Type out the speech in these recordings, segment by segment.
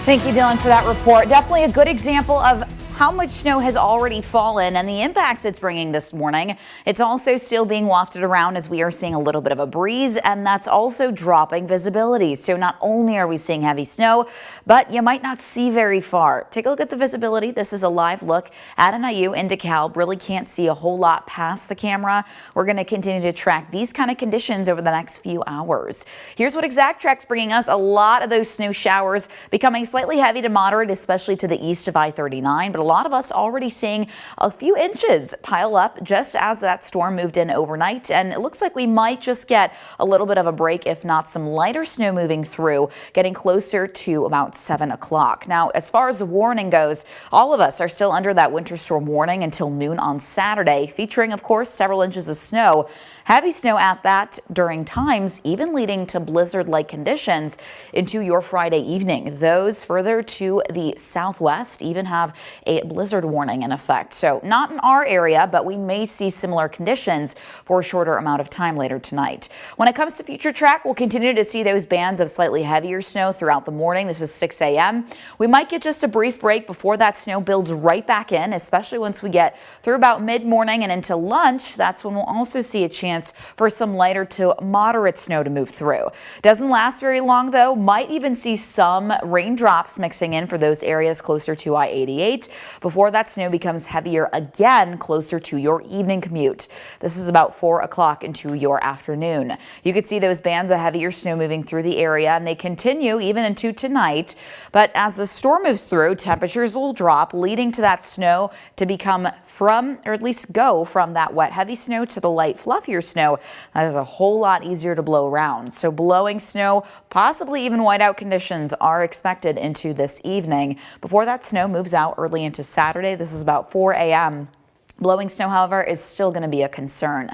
Thank you, Dylan, for that report. Definitely a good example of how much snow has already fallen and the impacts it's bringing this morning. It's also still being wafted around as we are seeing a little bit of a breeze, and that's also dropping visibility. So not only are we seeing heavy snow, but you might not see very far. Take a look at the visibility. This is a live look at NIU in DeKalb. Really can't see a whole lot past the camera. We're going to continue to track these kind of conditions over the next few hours. Here's what ExactTrack's bringing us. A lot of those snow showers becoming slightly heavy to moderate, especially to the east of I-39, but a lot of us already seeing a few inches pile up just as that storm moved in overnight, and it looks like we might just get a little bit of a break, if not some lighter snow moving through, getting closer to about 7 o'clock. Now, as far as the warning goes, all of us are still under that winter storm warning until noon on Saturday, featuring, of course, several inches of snow. Heavy snow at that during times even leading to blizzard-like conditions into your Friday evening. Those further to the southwest even have a blizzard warning in effect. So not in our area, but we may see similar conditions for a shorter amount of time later tonight. When it comes to future track, we'll continue to see those bands of slightly heavier snow throughout the morning. This is 6 a.m. We might get just a brief break before that snow builds right back in, especially once we get through about mid-morning and into lunch. That's when we'll also see a chance for some lighter to moderate snow to move through. Doesn't last very long though. Might even see some raindrops mixing in for those areas closer to I-88 before that snow becomes heavier again closer to your evening commute. This is about 4 o'clock into your afternoon. You could see those bands of heavier snow moving through the area, and they continue even into tonight. But as the storm moves through, temperatures will drop, leading to that snow to become from, or at least go from, that wet heavy snow to the light fluffier snow that is a whole lot easier to blow around. So blowing snow, possibly even whiteout conditions are expected into this evening before that snow moves out early into Saturday. This is about 4 a.m. Blowing snow, however, is still going to be a concern.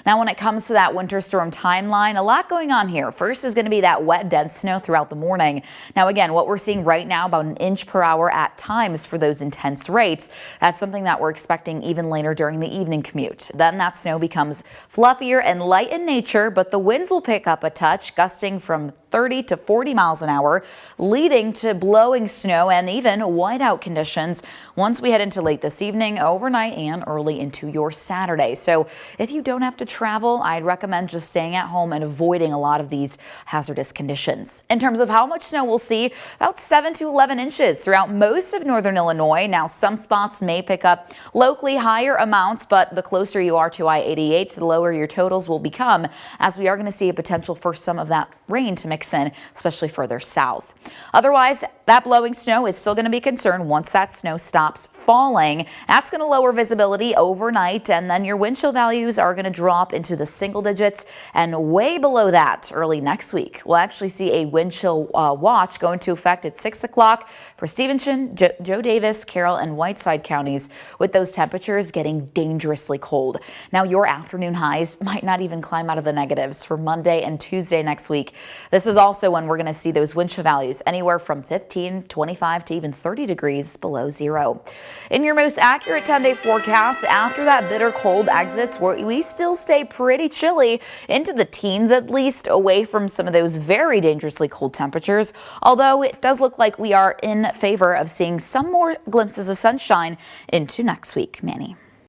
Now, when it comes to that winter storm timeline, a lot going on here. First is going to be that wet, dense snow throughout the morning. Now, again, what we're seeing right now, about an inch per hour at times for those intense rates. That's something that we're expecting even later during the evening commute. Then that snow becomes fluffier and light in nature, but the winds will pick up a touch, gusting from 30 to 40 miles an hour, leading to blowing snow and even whiteout conditions once we head into late this evening, overnight, and early into your Saturday. So if you don't have to travel, I'd recommend just staying at home and avoiding a lot of these hazardous conditions. In terms of how much snow we'll see, about 7 to 11 inches throughout most of northern Illinois. Now, some spots may pick up locally higher amounts, but the closer you are to I-88, the lower your totals will become, as we are going to see a potential for some of that rain to mix in, especially further south. Otherwise, that blowing snow is still going to be a concern once that snow stops falling. That's going to lower visibility overnight, and then your wind chill values are going to drop into the single digits, and way below that early next week. We'll actually see a wind chill watch go into effect at 6 o'clock for Stevenson, Joe Davis, Carroll, and Whiteside counties, with those temperatures getting dangerously cold. Now, your afternoon highs might not even climb out of the negatives for Monday and Tuesday next week. This is also when we're going to see those wind chill values anywhere from 15, 25 to even 30 degrees below zero. In your most accurate 10-day forecast, after that bitter cold exits, we still stay pretty chilly into the teens, at least, away from some of those very dangerously cold temperatures. Although it does look like we are in favor of seeing some more glimpses of sunshine into next week. Manny.